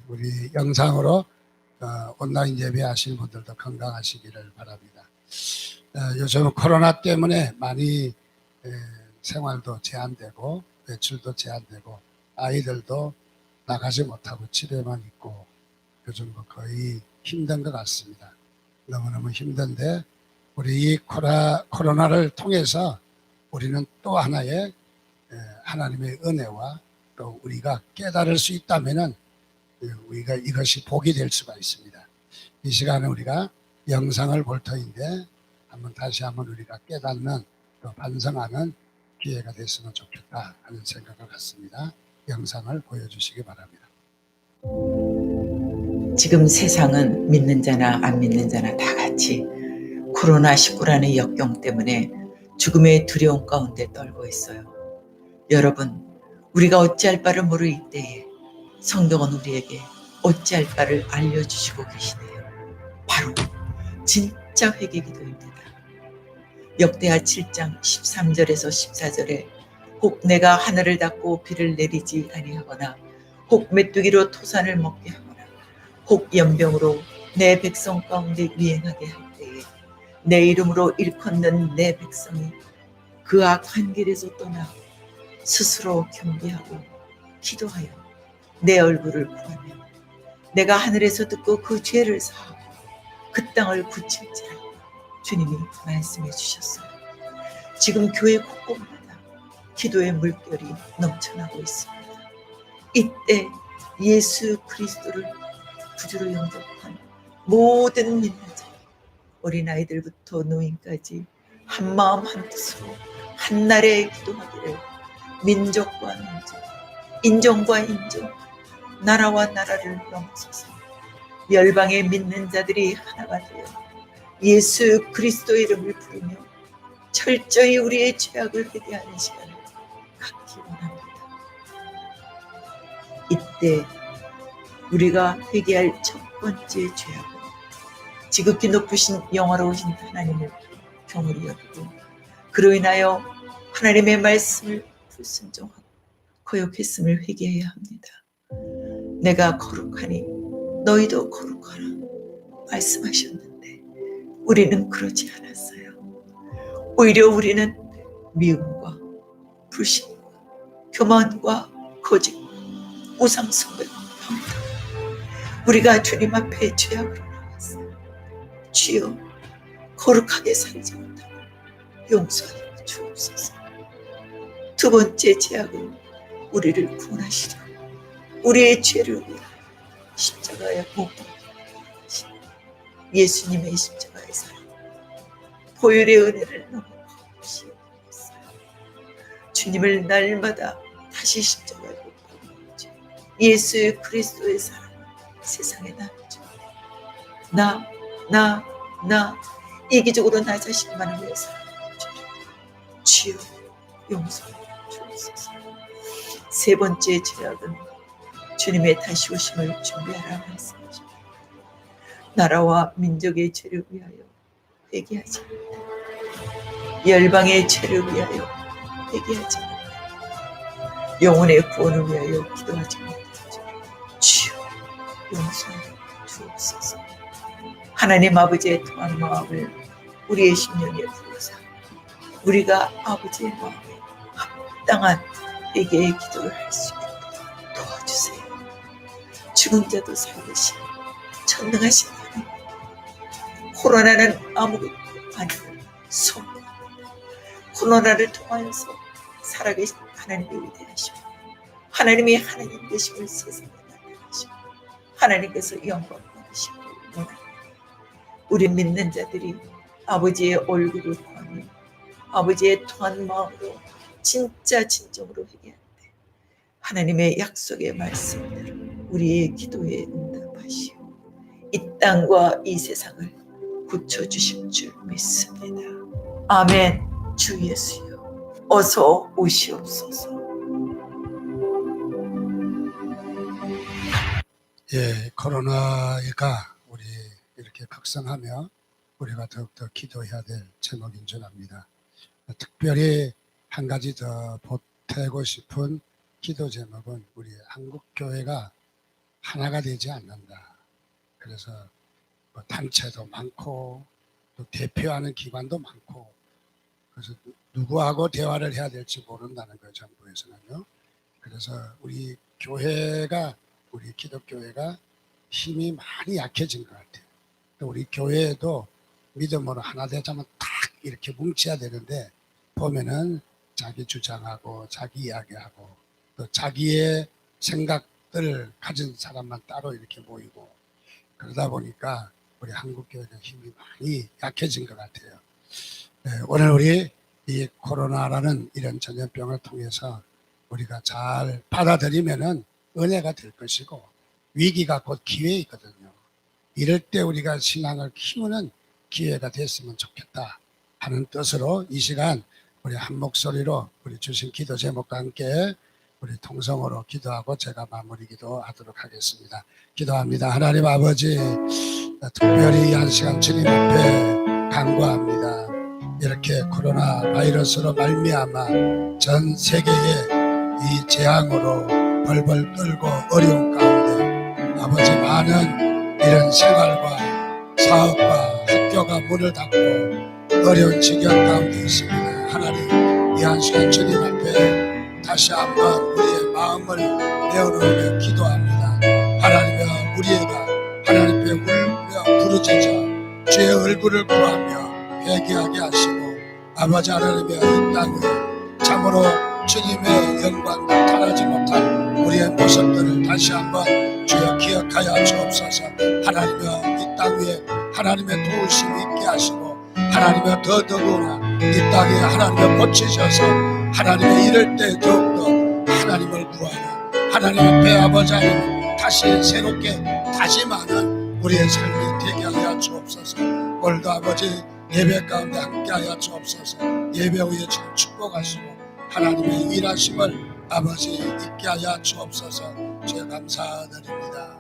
우리 영상으로 온라인 예배하시는 분들도 건강하시기를 바랍니다. 요즘 코로나 때문에 많이 생활도 제한되고 외출도 제한되고 아이들도 나가지 못하고 집에만 있고 요즘 거의 힘든 것 같습니다. 너무너무 힘든데 우리 이 코로나를 통해서 우리는 또 하나의 하나님의 은혜와 또 우리가 깨달을 수 있다면은 우리가 이것이 복이 될 수가 있습니다. 이 시간에 우리가 영상을 볼 터인데 다시 한번 우리가 깨닫는 또 반성하는 기회가 됐으면 좋겠다 하는 생각을 갖습니다. 영상을 보여주시기 바랍니다. 지금 세상은 믿는 자나 안 믿는 자나 다 같이 코로나19라는 역경 때문에 죽음의 두려움 가운데 떨고 있어요. 여러분, 우리가 어찌할 바를 모를 이때에 성경은 우리에게 어찌할 바를 알려주시고 계시네요. 바로 진짜 회개 기도입니다. 역대하 7장 13절에서 14절에 혹 내가 하늘을 닫고 비를 내리지 아니하거나 혹 메뚜기로 토산을 먹게 하거나 혹 연병으로 내 백성 가운데 유행하게 할 때에 내 이름으로 일컫는 내 백성이 그 악한 길에서 떠나 스스로 겸비하고 기도하여 내 얼굴을 구하며 내가 하늘에서 듣고 그 죄를 사하고 그 땅을 고칠지라 주님이 말씀해 주셨어요. 지금 교회 곳곳마다 기도의 물결이 넘쳐나고 있습니다. 이때 예수 그리스도를 구주로 영접한 모든 믿는 자, 어린아이들부터 노인까지 한마음 한뜻으로 한날에 기도하기를 민족과 민족, 인종과 인종, 나라와 나라를 넘어서서 열방의 믿는 자들이 하나가 되어 예수 그리스도의 이름을 부르며 철저히 우리의 죄악을 회개하는 시간을 갖기 원합니다. 이때 우리가 회개할 첫 번째 죄악은 지극히 높으신 영화로우신 하나님을 경홀히 여기고 그로 인하여 하나님의 말씀을 불순종하고 거역했음을 회개해야 합니다. 내가 거룩하니 너희도 거룩하라 말씀하셨는데 우리는 그러지 않았어요. 오히려 우리는 미움과 불신과 교만과 거짓과 우상숭배와 방탕, 우리가 주님 앞에 죄악으로 나왔어요. 주여, 거룩하게 살지 못하고 용서하여 주옵소서. 두 번째 죄악은 우리를 구원하시려 우리의 죄를 위하여 십자가에 못 박히게 하신 예수님의 십자가의 사랑, 보혈의 은혜를 너무 없이 여겼어요. 주님을 날마다 다시 십자가에 못 박히게 예수 그리스도의 사랑 세상에 나누죠. 나 이기적으로 나 자신만을 위해 살아가는 주여 용서해 주옵소서. 세 번째 죄악은 주님의 다시 오심을 준비하라 말씀하십니다. 나라와 민족의 죄를 위하여 회개하지 못하고 열방의 죄를 위하여 회개하지 못하고 영혼의 구원을 위하여 기도하지 못하죠. 주여 용서해 주옵소서. 하나님 아버지의 통한 마음을 우리의 심령에 부어서 우리가 아버지의 마음에 합당한 회개의 기도를 할 수 있도록 도와주세요. 죽은 자도 살리시고 전능하신 하나님, 코로나는 아무것도 아니고 선물, 코로나를 통하여서 살아계신 하나님의 위대하시고 하나님의 하나님 되심을 세상에 나타내시고 하나님께서 영광 받으시고 원합니다. 우리 믿는 자들이 아버지의 얼굴을 구하며 아버지의 통한 마음으로 진짜 진정으로 회개할 때 하나님의 약속의 말씀대로 우리의 기도에 응답하시오 이 땅과 이 세상을 고쳐주실 줄 믿습니다. 아멘. 주 예수여 어서 오시옵소서. 코로나가 우리 이렇게 각성하며 우리가 더욱더 기도해야 될 제목인 줄 압니다. 특별히 한 가지 더 보태고 싶은 기도 제목은 우리 한국교회가 하나가 되지 않는다. 그래서 뭐 단체도 많고 또 대표하는 기관도 많고 그래서 누구하고 대화를 해야 될지 모른다는 거예요. 정부에서는요. 그래서 우리 교회가 우리 기독교회가 힘이 많이 약해진 것 같아요. 또 우리 교회에도 믿음으로 하나 되자면 딱 이렇게 뭉쳐야 되는데 보면은 자기 주장하고 자기 이야기하고 또 자기의 생각들을 가진 사람만 따로 이렇게 모이고 그러다 보니까 우리 한국교회가 힘이 많이 약해진 것 같아요. 네, 오늘 우리 이 코로나라는 이런 전염병을 통해서 우리가 잘 받아들이면은 은혜가 될 것이고 위기가 곧 기회이거든요. 이럴 때 우리가 신앙을 키우는 기회가 됐으면 좋겠다 하는 뜻으로 이 시간 우리 한 목소리로 우리 주신 기도 제목과 함께 우리 통성으로 기도하고 제가 마무리 기도하도록 하겠습니다. 기도합니다. 하나님 아버지, 특별히 이 한 시간 주님 앞에 간구합니다. 이렇게 코로나 바이러스로 말미암아 전 세계에 이 재앙으로 벌벌 떨고 어려운 가운데 아버지 많은 이런 생활과 사업과 학교가 문을 닫고 어려운 지경 가운데 있습니다. 하나님, 이 한 시간 주님 앞에 다시 한번 우리의 마음을 내어놓으며 기도합니다. 하나님이여, 우리가 하나님께 울며 부르짖어 주의 얼굴을 구하며 회개하게 하시고 아버지 하나님이여, 이 땅에 참으로 주님의 영광 나타나지 못한 우리의 모습들을 다시 한번 주여 기억하여 주옵소서. 하나님이여, 이 땅 위에 하나님의 도우심이 있게 하시고 하나님의 더더구나 이 땅에 하나님을 고치셔서 하나님의 이럴 때 더욱더 하나님을 구하는 하나님 앞에 아버지 하나님 다시 새롭게 다짐하는 우리의 삶이 되게 하여 주옵소서. 오늘도 아버지 예배 가운데 함께하여 주옵소서. 예배 후에 지금 축복하시고 하나님의 일하심을 아버지 있게 하여 주옵소서. 주여 감사드립니다.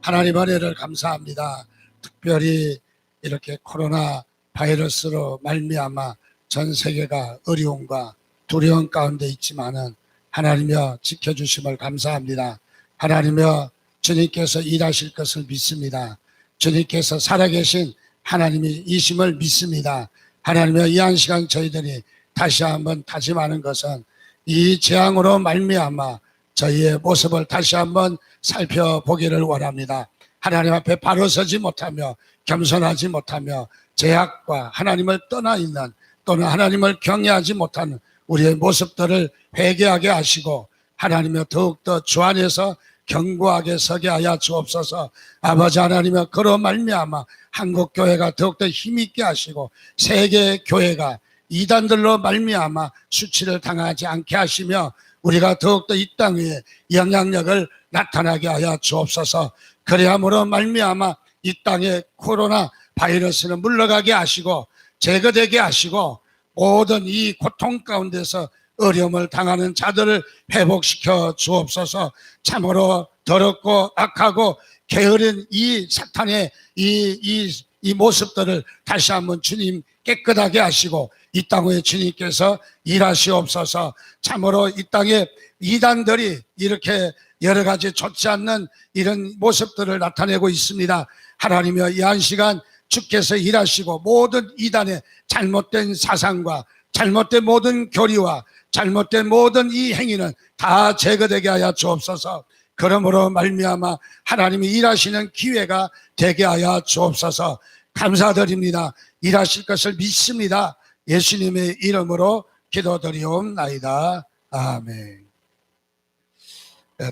하나님 은혜를 감사합니다. 특별히 이렇게 코로나 바이러스로 말미암아 전 세계가 어려움과 두려움 가운데 있지만은 하나님여 지켜주심을 감사합니다. 하나님여 주님께서 일하실 것을 믿습니다. 주님께서 살아계신 하나님이 이심을 믿습니다. 하나님여 이 한 시간 저희들이 다시 한번 다짐하는 것은 이 재앙으로 말미암아 저희의 모습을 다시 한번 살펴보기를 원합니다. 하나님 앞에 바로 서지 못하며 겸손하지 못하며 죄악과 하나님을 떠나 있는 또는 하나님을 경외하지 못하는 우리의 모습들을 회개하게 하시고 하나님여 더욱더 주 안에서 견고하게 서게 하여 주옵소서. 아버지 하나님여 그로 말미암아 한국교회가 더욱더 힘있게 하시고 세계교회가 이단들로 말미암아 수치를 당하지 않게 하시며 우리가 더욱더 이 땅 위에 영향력을 나타나게 하여 주옵소서. 그래야므로 말미암아 이 땅에 코로나 바이러스는 물러가게 하시고 제거되게 하시고 모든 이 고통 가운데서 어려움을 당하는 자들을 회복시켜 주옵소서. 참으로 더럽고 악하고 게으른 이 사탄의 이 모습들을 다시 한번 주님 깨끗하게 하시고 이 땅에 주님께서 일하시옵소서. 참으로 이 땅에 이단들이 이렇게 여러 가지 좋지 않는 이런 모습들을 나타내고 있습니다. 하나님이여 이 한 시간 주께서 일하시고 모든 이단의 잘못된 사상과 잘못된 모든 교리와 잘못된 모든 이 행위는 다 제거되게 하여 주옵소서. 그러므로 말미암아 하나님이 일하시는 기회가 되게 하여 주옵소서. 감사드립니다. 일하실 것을 믿습니다. 예수님의 이름으로 기도드리옵나이다. 아멘.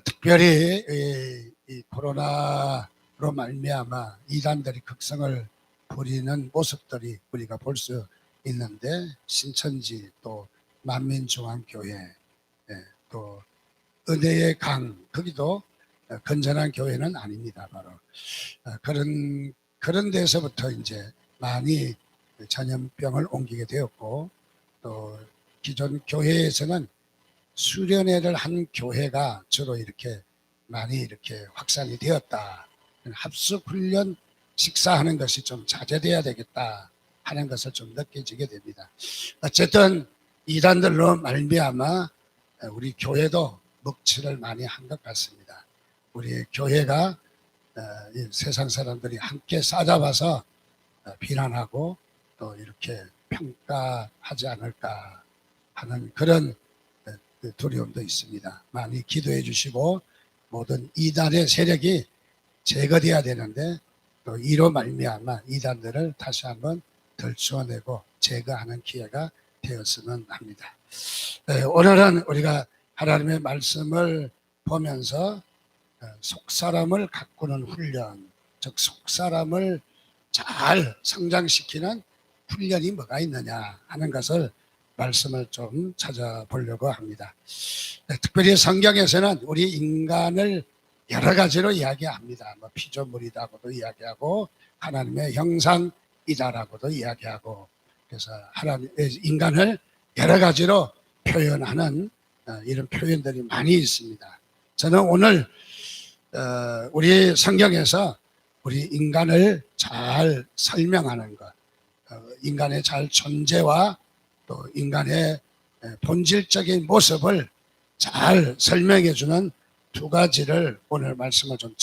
특별히 이 코로나로 말미암아 이단들이 극성을 부리는 모습들이 우리가 볼 수 있는데 신천지 또 만민중앙교회 또 은혜의 강 거기도 건전한 교회는 아닙니다. 바로 그런 데서부터 이제 많이 전염병을 옮기게 되었고 또 기존 교회에서는 수련회를 한 교회가 주로 이렇게 많이 이렇게 확산이 되었다. 합숙훈련 식사하는 것이 좀 자제돼야 되겠다 하는 것을 좀 느껴지게 됩니다. 어쨌든 이단들로 말미암아 우리 교회도 먹칠을 많이 한 것 같습니다. 우리 교회가 이 세상 사람들이 함께 싸잡아서 비난하고 또 이렇게 평가하지 않을까 하는 그런 두려움도 있습니다. 많이 기도해 주시고 모든 이단의 세력이 제거돼야 되는데 또 이로 말미암아 이단들을 다시 한번 들추어내고 제거하는 기회가 되었으면 합니다. 오늘은 우리가 하나님의 말씀을 보면서 속사람을 가꾸는 훈련, 즉 속사람을 잘 성장시키는 훈련이 뭐가 있느냐 하는 것을 말씀을 좀 찾아보려고 합니다. 특별히 성경에서는 우리 인간을 여러 가지로 이야기합니다. 뭐 피조물이다고도 이야기하고 하나님의 형상이다라고도 이야기하고, 그래서 하나님 인간을 여러 가지로 표현하는 이런 표현들이 많이 있습니다. 저는 오늘 우리 성경에서 우리 인간을 잘 설명하는 것, 인간의 잘 존재와 또 인간의 본질적인 모습을 잘 설명해 주는 두 가지를 오늘 말씀을 좀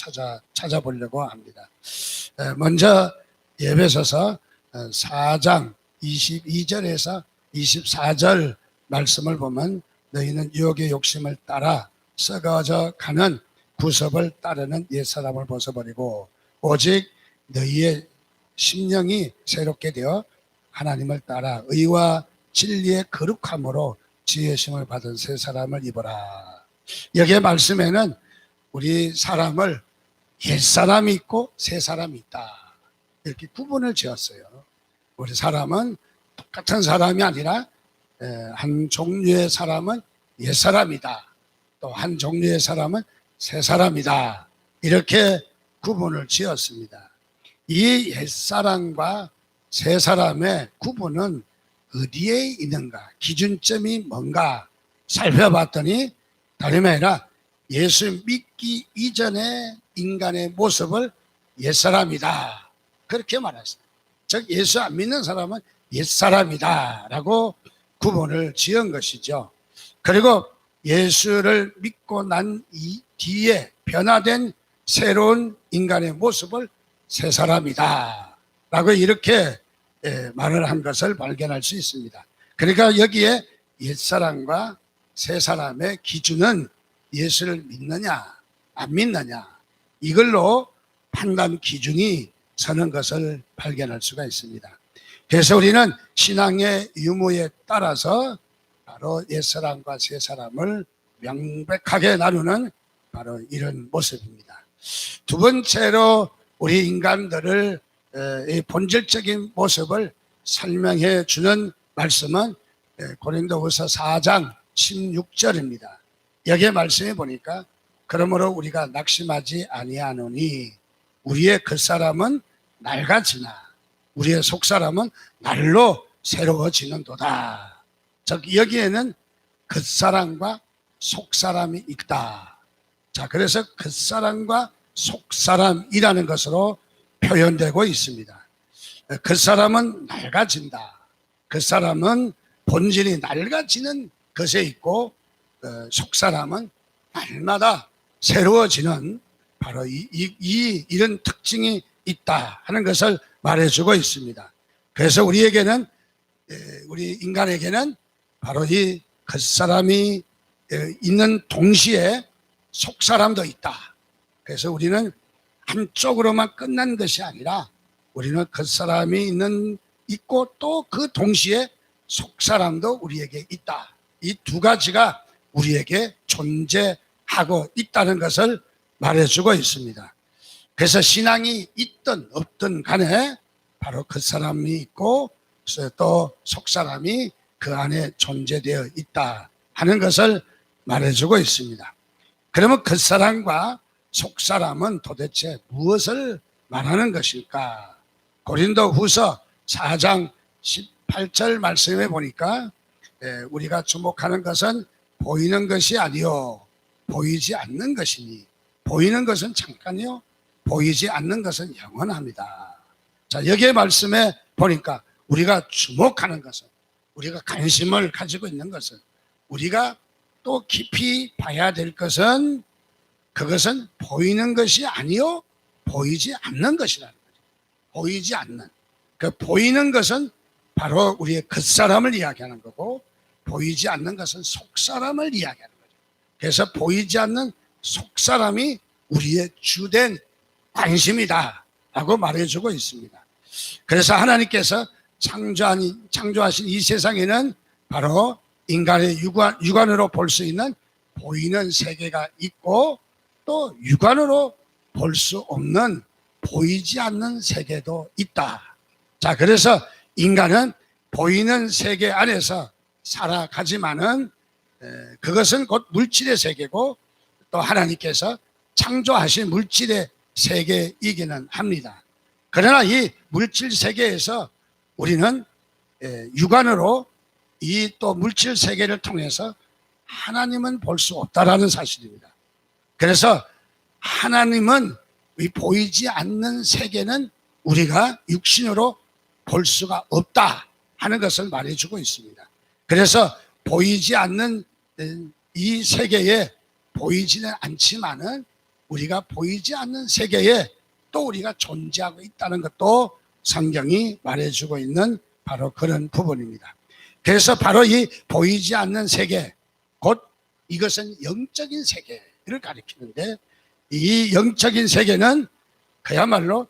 찾아보려고 합니다. 먼저 에베소서 4장 22절에서 24절 말씀을 보면 너희는 유혹의 욕심을 따라 썩어져 가는 구습을 따르는 옛사람을 벗어버리고 오직 너희의 심령이 새롭게 되어 하나님을 따라 의와 진리의 거룩함으로 지혜심을 받은 새 사람을 입어라. 여기에 말씀에는 우리 사람을 옛사람이 있고 새 사람이 있다, 이렇게 구분을 지었어요. 우리 사람은 똑같은 사람이 아니라 한 종류의 사람은 옛사람이다, 또 한 종류의 사람은 새 사람이다, 이렇게 구분을 지었습니다. 이 옛사람과 새 사람의 구분은 어디에 있는가, 기준점이 뭔가 살펴봤더니 다름이 아니라 예수 믿기 이전의 인간의 모습을 옛사람이다, 그렇게 말했어요. 즉 예수 안 믿는 사람은 옛사람이다 라고 구분을 지은 것이죠. 그리고 예수를 믿고 난 뒤에 변화된 새로운 인간의 모습을 새 사람이다 라고 이렇게 말을 한 것을 발견할 수 있습니다. 그러니까 여기에 옛사람과 새 사람의 기준은 예수를 믿느냐 안 믿느냐, 이걸로 판단 기준이 서는 것을 발견할 수가 있습니다. 그래서 우리는 신앙의 유무에 따라서 바로 옛사람과 새 사람을 명백하게 나누는 바로 이런 모습입니다. 두 번째로 우리 인간들을 본질적인 모습을 설명해 주는 말씀은 고린도후서 4장 16절입니다. 여기에 말씀해 보니까 그러므로 우리가 낙심하지 아니하노니 우리의 겉사람은 낡아지나 우리의 속사람은 날로 새로워지는도다. 즉 여기에는 겉사람과 속사람이 있다. 자, 그래서 겉사람과 속사람이라는 것으로 표현되고 있습니다. 겉사람은 낡아진다. 겉사람은 본질이 낡아지는 것에 있고 속사람은 날마다 새로워지는 바로 이런 특징이 있다 하는 것을 말해주고 있습니다. 그래서 우리에게는, 우리 인간에게는 바로 이 겉사람이 있는 동시에 속사람도 있다. 그래서 우리는 한쪽으로만 끝난 것이 아니라 우리는 겉사람이 있고 또 그 동시에 속사람도 우리에게 있다. 이 두 가지가 우리에게 존재하고 있다는 것을 말해주고 있습니다. 그래서 신앙이 있든 없든 간에 바로 겉사람이 있고 또 속사람이 그 안에 존재되어 있다 하는 것을 말해주고 있습니다. 그러면 겉사람과 속사람은 도대체 무엇을 말하는 것일까? 고린도후서 4장 18절 말씀에 보니까 우리가 주목하는 것은 보이는 것이 아니요 보이지 않는 것이니, 보이는 것은 잠깐이요 보이지 않는 것은 영원합니다. 자, 여기에 말씀에 보니까 우리가 주목하는 것은, 우리가 관심을 가지고 있는 것은, 우리가 또 깊이 봐야 될 것은 그것은 보이는 것이 아니요 보이지 않는 것이라는 거죠. 보이지 않는. 그 보이는 것은 바로 우리의 겉사람을 이야기하는 거고, 보이지 않는 것은 속사람을 이야기하는 거죠. 그래서 보이지 않는 속사람이 우리의 주된 관심이다 라고 말해주고 있습니다. 그래서 하나님께서 창조하신 이 세상에는 바로 인간의 육안으로 볼 수 있는 보이는 세계가 있고, 또 육안으로 볼 수 없는 보이지 않는 세계도 있다. 자, 그래서 인간은 보이는 세계 안에서 살아가지만은 그것은 곧 물질의 세계고, 또 하나님께서 창조하신 물질의 세계이기는 합니다. 그러나 이 물질 세계에서 우리는 육안으로 이 또 물질 세계를 통해서 하나님은 볼 수 없다라는 사실입니다. 그래서 하나님은 이 보이지 않는 세계는 우리가 육신으로 볼 수가 없다 하는 것을 말해주고 있습니다. 그래서 보이지 않는 이 세계에 보이지는 않지만은 우리가 보이지 않는 세계에 또 우리가 존재하고 있다는 것도 성경이 말해주고 있는 바로 그런 부분입니다. 그래서 바로 이 보이지 않는 세계, 곧 이것은 영적인 세계를 가리키는데, 이 영적인 세계는 그야말로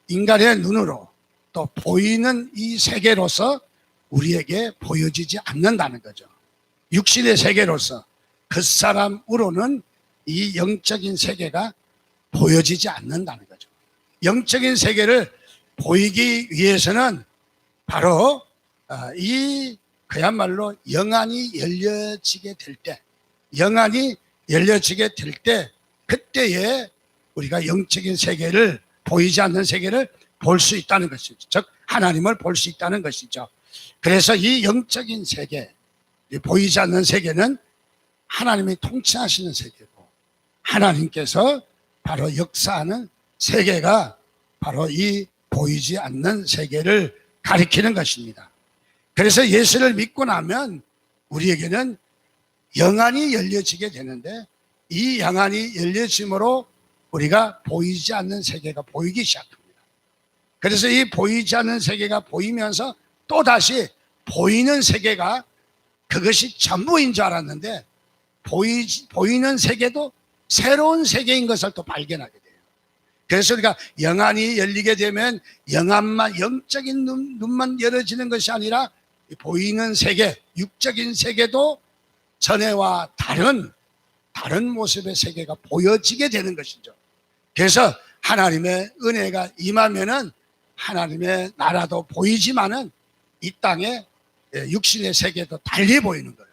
인간의 눈으로 또 보이는 이 세계로서 우리에게 보여지지 않는다는 거죠. 육신의 세계로서 겉사람으로는 이 영적인 세계가 보여지지 않는다는 거죠. 영적인 세계를 보이기 위해서는 바로 이 그야말로 영안이 열려지게 될 때, 영안이 열려지게 될 때, 그때에 우리가 영적인 세계를, 보이지 않는 세계를 볼 수 있다는 것이죠. 즉 하나님을 볼 수 있다는 것이죠. 그래서 이 영적인 세계, 보이지 않는 세계는 하나님이 통치하시는 세계고, 하나님께서 바로 역사하는 세계가 바로 이 보이지 않는 세계를 가리키는 것입니다. 그래서 예수를 믿고 나면 우리에게는 영안이 열려지게 되는데, 이 영안이 열려짐으로 우리가 보이지 않는 세계가 보이기 시작합니다. 그래서 이 보이지 않는 세계가 보이면서 또다시 보이는 세계가 그것이 전부인 줄 알았는데, 보이는 세계도 새로운 세계인 것을 또 발견하게 돼요. 그래서 우리가 영안이 열리게 되면 영안만, 영적인 눈만 열어지는 것이 아니라 보이는 세계, 육적인 세계도 전에와 다른 모습의 세계가 보여지게 되는 것이죠. 그래서 하나님의 은혜가 임하면은 하나님의 나라도 보이지만은 이 땅에 육신의 세계도 달리 보이는 거예요.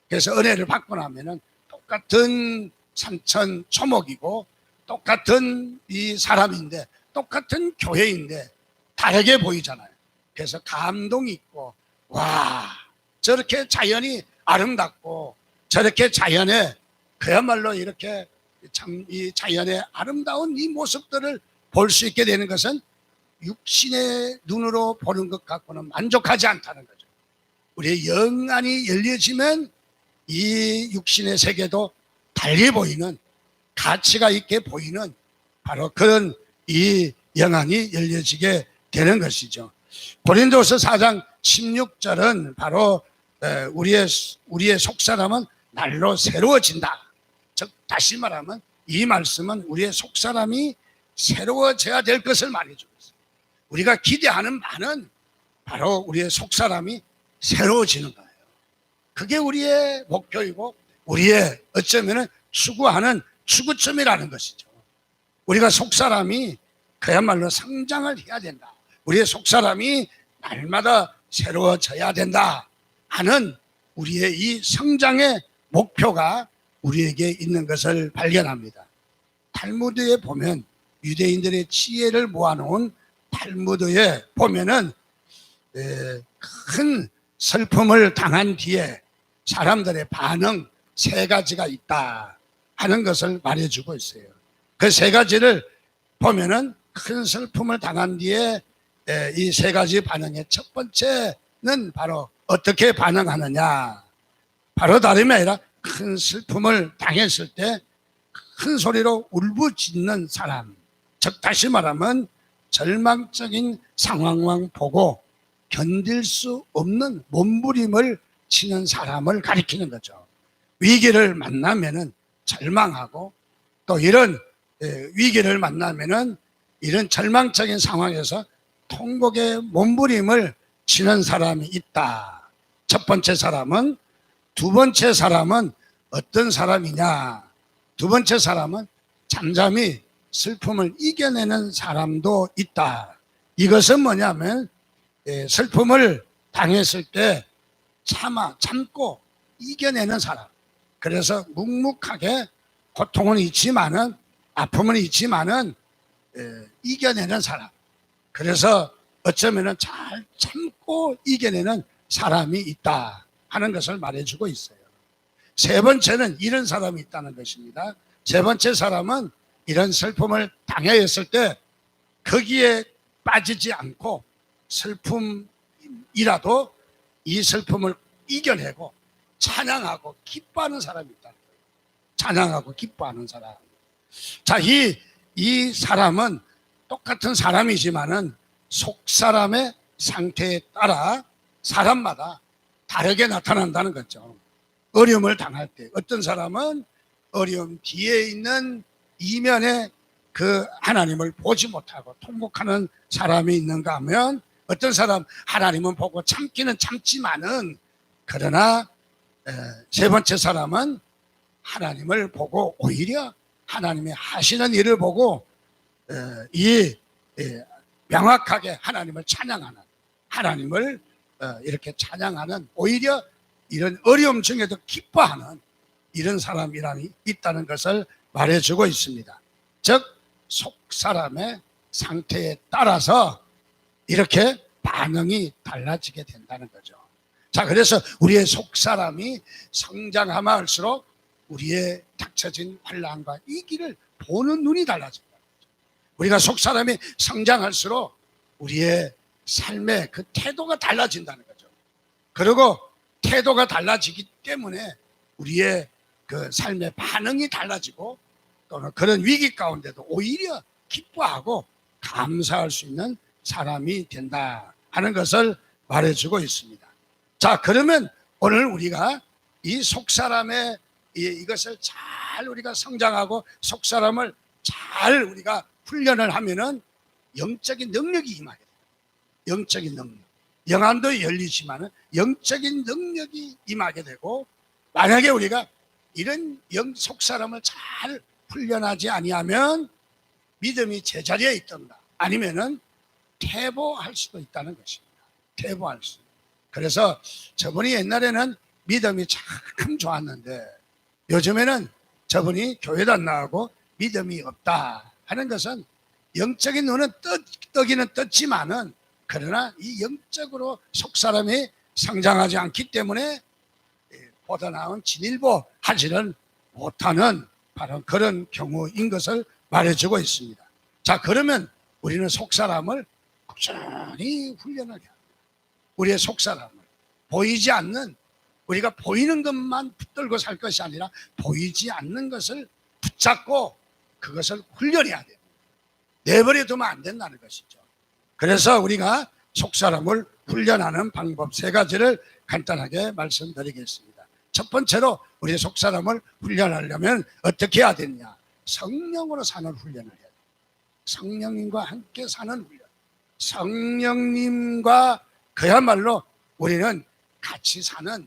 그래서 은혜를 받고 나면은 똑같은 산천 초목이고, 똑같은 이 사람인데, 똑같은 교회인데 다르게 보이잖아요. 그래서 감동이 있고, 와, 저렇게 자연이 아름답고, 저렇게 자연에 그야말로 이렇게 참 이 자연의 아름다운 이 모습들을 볼 수 있게 되는 것은 육신의 눈으로 보는 것 갖고는 만족하지 않다는 거죠. 우리의 영안이 열려지면 이 육신의 세계도 달리 보이는, 가치가 있게 보이는 바로 그런 이 영안이 열려지게 되는 것이죠. 고린도서 4장 16절은 바로 우리의 속사람은 날로 새로워진다. 즉 다시 말하면 이 말씀은 우리의 속사람이 새로워져야 될 것을 말해주고 있습니다. 우리가 기대하는 바는 바로 우리의 속사람이 새로워지는 거예요. 그게 우리의 목표이고 우리의 어쩌면 추구하는 추구점이라는 것이죠. 우리가 속사람이 그야말로 성장을 해야 된다. 우리의 속사람이 날마다 새로워져야 된다 하는 우리의 이 성장의 목표가 우리에게 있는 것을 발견합니다. 탈무드에 보면, 유대인들의 지혜를 모아놓은 탈무드에 보면은 큰 슬픔을 당한 뒤에 사람들의 반응 세 가지가 있다 하는 것을 말해주고 있어요. 그 세 가지를 보면은 큰 슬픔을 당한 뒤에 이 세 가지 반응의 첫 번째는 바로 어떻게 반응하느냐, 바로 다름이 아니라 큰 슬픔을 당했을 때 큰 소리로 울부짖는 사람, 즉 다시 말하면 절망적인 상황만 보고 견딜 수 없는 몸부림을 치는 사람을 가리키는 거죠. 위기를 만나면은 절망하고, 또 이런 위기를 만나면은 이런 절망적인 상황에서 통곡의 몸부림을 치는 사람이 있다. 첫 번째 사람은, 두 번째 사람은 어떤 사람이냐? 두 번째 사람은 잠잠히 슬픔을 이겨내는 사람도 있다. 이것은 뭐냐면 슬픔을 당했을 때 참고 이겨내는 사람. 그래서 묵묵하게 고통은 있지만은, 아픔은 있지만은 이겨내는 사람. 그래서 어쩌면은 잘 참고 이겨내는 사람이 있다 하는 것을 말해주고 있어요. 세 번째는 이런 사람이 있다는 것입니다. 세 번째 사람은 이런 슬픔을 당했을 때 거기에 빠지지 않고 슬픔이라도 이 슬픔을 이겨내고 찬양하고 기뻐하는 사람이 있다. 찬양하고 기뻐하는 사람. 자, 이 사람은 똑같은 사람이지만은 속 사람의 상태에 따라 사람마다 다르게 나타난다는 거죠. 어려움을 당할 때 어떤 사람은 어려움 뒤에 있는 이면에 그 하나님을 보지 못하고 통곡하는 사람이 있는가 하면, 어떤 사람 하나님은 보고 참기는 참지만은, 그러나 세 번째 사람은 하나님을 보고 오히려 하나님이 하시는 일을 보고 명확하게 하나님을 찬양하는, 하나님을 이렇게 찬양하는, 오히려 이런 어려움 중에도 기뻐하는 이런 사람이라니 있다는 것을 말해주고 있습니다. 즉 속 사람의 상태에 따라서 이렇게 반응이 달라지게 된다는 거죠. 자, 그래서 우리의 속 사람이 성장하면 할수록 우리의 닥쳐진 환난과 위기를 보는 눈이 달라진다. 우리가 속 사람이 성장할수록 우리의 삶의 그 태도가 달라진다는 거죠. 그리고 태도가 달라지기 때문에 우리의 그 삶의 반응이 달라지고, 또는 그런 위기 가운데도 오히려 기뻐하고 감사할 수 있는 사람이 된다 하는 것을 말해주고 있습니다. 자, 그러면 오늘 우리가 이 속사람의 이것을 잘 우리가 성장하고 속사람을 잘 우리가 훈련을 하면은 영적인 능력이 임하게 돼요. 영적인 능력. 영안도 열리지만은 영적인 능력이 임하게 되고, 만약에 우리가 이런 속사람을 잘 훈련하지 아니하면 믿음이 제자리에 있던가 아니면은 퇴보할 수도 있다는 것입니다. 퇴보할 수. 그래서 저분이 옛날에는 믿음이 참 좋았는데 요즘에는 저분이 교회도 안 나가고 믿음이 없다 하는 것은 영적인 눈은 뜨기는 떴지만은, 그러나 이 영적으로 속사람이 성장하지 않기 때문에 보다 나은 진일보 하지는 못하는 바로 그런 경우인 것을 말해주고 있습니다. 자, 그러면 우리는 속사람을 꾸준히 훈련을 해야 합니다. 우리의 속사람을 보이지 않는, 우리가 보이는 것만 붙들고 살 것이 아니라 보이지 않는 것을 붙잡고 그것을 훈련해야 돼요. 내버려 두면 안 된다는 것이죠. 그래서 우리가 속사람을 훈련하는 방법 세 가지를 간단하게 말씀드리겠습니다. 첫 번째로 우리 속사람을 훈련하려면 어떻게 해야 되느냐? 성령으로 사는 훈련을 해야 돼요. 성령님과 함께 사는 훈련. 성령님과 그야말로 우리는 같이 사는,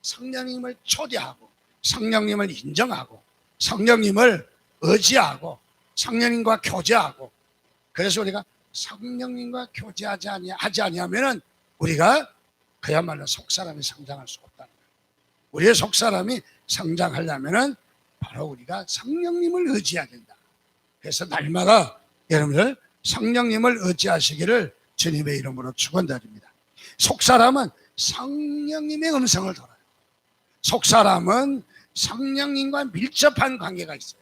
성령님을 초대하고 성령님을 인정하고 성령님을 의지하고 성령님과 교제하고, 그래서 우리가 성령님과 교제하지 아니하면은 우리가 그야말로 속사람이 성장할 수 없다는 거예요. 우리의 속사람이 성장하려면은 바로 우리가 성령님을 의지해야 된다. 그래서 날마다 여러분들 성령님을 의지하시기를 주님의 이름으로 축원드립니다. 속사람은 성령님의 음성을 들어요. 속사람은 성령님과 밀접한 관계가 있어요.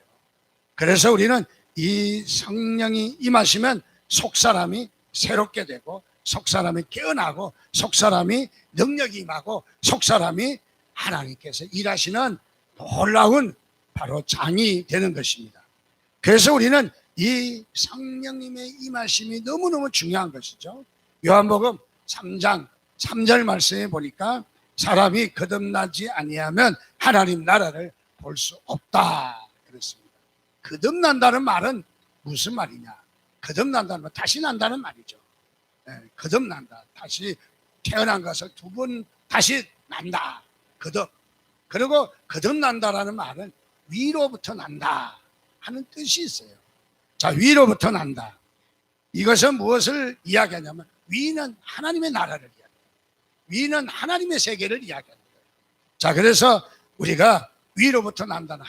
그래서 우리는 이 성령이 임하시면 속사람이 새롭게 되고, 속사람이 깨어나고, 속사람이 능력이 임하고, 속사람이 하나님께서 일하시는 놀라운 바로 장이 되는 것입니다. 그래서 우리는 이 성령님의 임하심이 너무너무 중요한 것이죠. 요한복음 3장 3절 말씀에 보니까 사람이 거듭나지 아니하면 하나님 나라를 볼 수 없다 그랬습니다. 거듭난다는 말은 무슨 말이냐? 거듭난다는 말, 다시 난다는 말이죠. 거듭난다. 다시 태어난 것을 두 번 다시 난다. 그리고 거듭난다라는 말은 위로부터 난다 하는 뜻이 있어요. 자, 위로부터 난다. 이것은 무엇을 이야기하냐면 위는 하나님의 나라를 이야기해요. 위는 하나님의 세계를 이야기하는 거예요. 자, 그래서 우리가 위로부터 난다는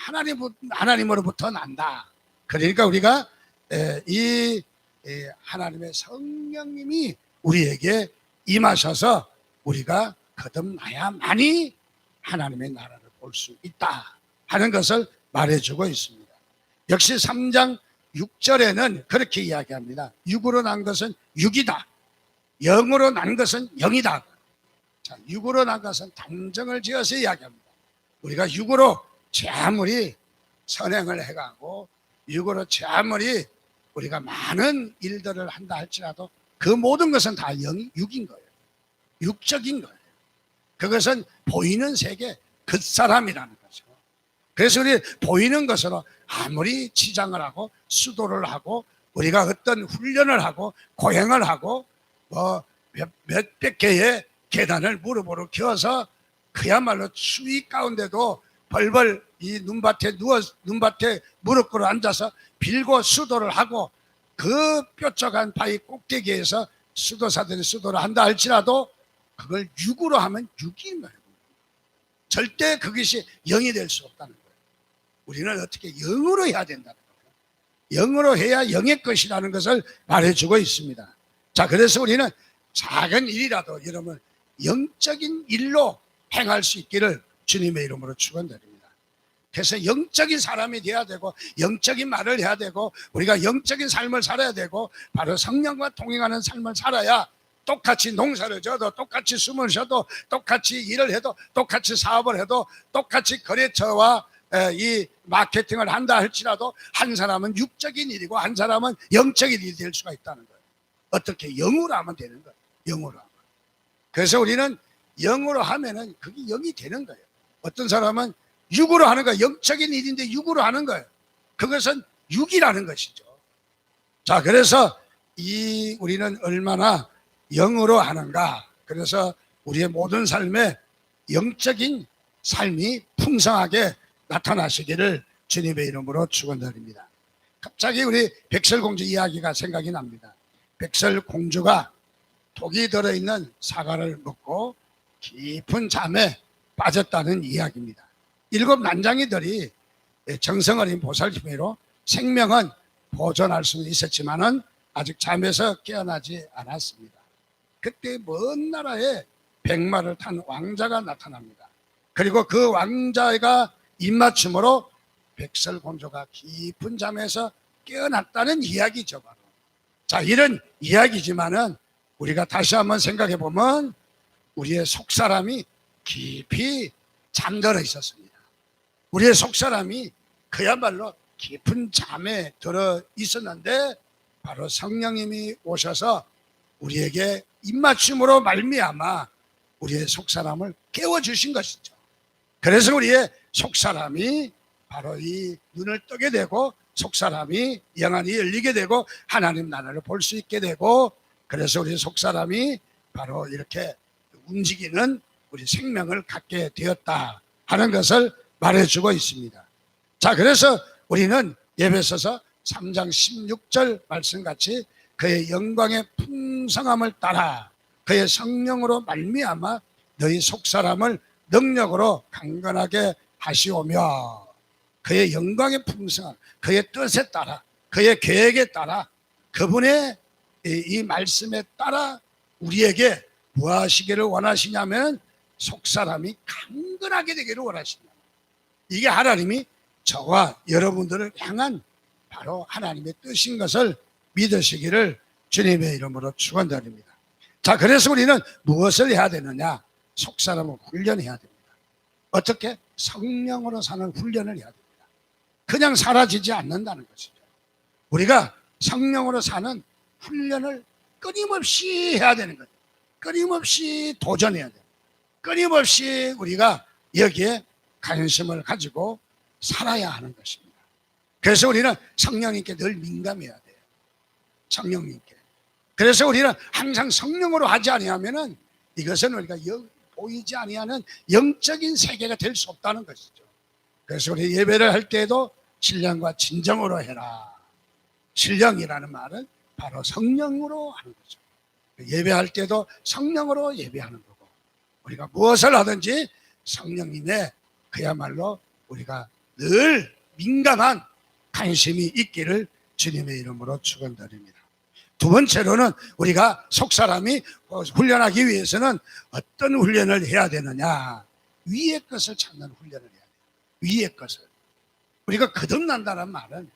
하나님으로부터 난다. 그러니까 우리가 이 하나님의 성령님이 우리에게 임하셔서 우리가 거듭나야만이 하나님의 나라를 볼 수 있다 하는 것을 말해주고 있습니다. 역시 3장 6절에는 그렇게 이야기합니다. 육으로 난 것은 육이다. 영으로 난 것은 영이다. 자, 육으로 난 것은 단정을 지어서 이야기합니다. 우리가 육으로 제 아무리 선행을 해가고 육으로 제 아무리 우리가 많은 일들을 한다 할지라도 그 모든 것은 다 육인 거예요. 육적인 거예요. 그것은 보이는 세계, 겉사람이라는 거죠. 그래서 우리 보이는 것으로 아무리 치장을 하고 수도를 하고 우리가 어떤 훈련을 하고 고행을 하고 몇백 개의 계단을 무릎으로 기어서 그야말로 추위 가운데도 벌벌 이 눈밭에 무릎 꿇어 앉아서 빌고 수도를 하고 그 뾰족한 바위 꼭대기에서 수도사들이 수도를 한다 할지라도 그걸 육으로 하면 육인 거예요. 절대 그것이 영이 될 수 없다는 거예요. 우리는 어떻게 영으로 해야 된다는 거예요. 영으로 해야 영의 것이라는 것을 말해주고 있습니다. 자, 그래서 우리는 작은 일이라도 여러분 영적인 일로 행할 수 있기를 주님의 이름으로 축원드립니다. 그래서 영적인 사람이 돼야 되고 영적인 말을 해야 되고 우리가 영적인 삶을 살아야 되고 바로 성령과 동행하는 삶을 살아야 똑같이 농사를 져도 똑같이 숨을 쉬어도 똑같이 일을 해도 똑같이 사업을 해도 똑같이 거래처와 이 마케팅을 한다 할지라도 한 사람은 육적인 일이고 한 사람은 영적인 일이 될 수가 있다는 거예요. 어떻게 영으로 하면 되는 거예요. 영으로 하면. 그래서 우리는 영으로 하면은 그게 영이 되는 거예요. 어떤 사람은 육으로 하는 거예요. 영적인 일인데 육으로 하는 거예요. 그것은 육이라는 것이죠. 자, 그래서 우리는 얼마나 영으로 하는가. 그래서 우리의 모든 삶에 영적인 삶이 풍성하게 나타나시기를 주님의 이름으로 축원드립니다. 갑자기 우리 백설공주 이야기가 생각이 납니다. 백설공주가 독이 들어있는 사과를 먹고 깊은 잠에 빠졌다는 이야기입니다. 7 난장이들이 정성어린 보살핌으로 생명은 보존할 수는 있었지만은 아직 잠에서 깨어나지 않았습니다. 그때 먼 나라에 백마를 탄 왕자가 나타납니다. 그리고 그 왕자가 입맞춤으로 백설공주가 깊은 잠에서 깨어났다는 이야기죠. 바로. 자, 이런 이야기지만은 우리가 다시 한번 생각해 보면 우리의 속사람이 깊이 잠들어 있었습니다. 우리의 속사람이 그야말로 깊은 잠에 들어 있었는데 바로 성령님이 오셔서 우리에게 입맞춤으로 말미암아 우리의 속사람을 깨워주신 것이죠. 그래서 우리의 속사람이 바로 이 눈을 뜨게 되고 속사람이 영안이 열리게 되고 하나님 나라를 볼 수 있게 되고 그래서 우리 속사람이 바로 이렇게 움직이는 우리 생명을 갖게 되었다 하는 것을 말해주고 있습니다. 자, 그래서 우리는 에베소서 3장 16절 말씀같이 그의 영광의 풍성함을 따라 그의 성령으로 말미암아 너희 속사람을 능력으로 강건하게 하시오며 그의 영광의 풍성함, 그의 뜻에 따라 그의 계획에 따라 그분의 이 말씀에 따라 우리에게 무엇하시기를 원하시냐면 속사람이 강건하게 되기를 원하신다. 이게 하나님이 저와 여러분들을 향한 바로 하나님의 뜻인 것을 믿으시기를 주님의 이름으로 축원드립니다. 자, 그래서 우리는 무엇을 해야 되느냐? 속사람을 훈련해야 됩니다. 어떻게? 성령으로 사는 훈련을 해야 됩니다. 그냥 사라지지 않는다는 것이죠. 우리가 성령으로 사는 훈련을 끊임없이 해야 되는 거예요. 끊임없이 도전해야 돼요. 끊임없이 우리가 여기에 관심을 가지고 살아야 하는 것입니다. 그래서 우리는 성령님께 늘 민감해야 돼요. 성령님께. 그래서 우리는 항상 성령으로 하지 아니하면은 이것은 우리가 보이지 아니하는 영적인 세계가 될 수 없다는 것이죠. 그래서 우리 예배를 할 때에도 신령과 진정으로 해라. 신령이라는 말은 바로 성령으로 하는 거죠. 예배할 때도 성령으로 예배하는 거고, 우리가 무엇을 하든지 성령님의 그야말로 우리가 늘 민감한 관심이 있기를 주님의 이름으로 축원드립니다. 두 번째로는 우리가 속사람이 훈련하기 위해서는 어떤 훈련을 해야 되느냐? 위의 것을 찾는 훈련을 해야 돼요. 위의 것을. 우리가 거듭난다는 말은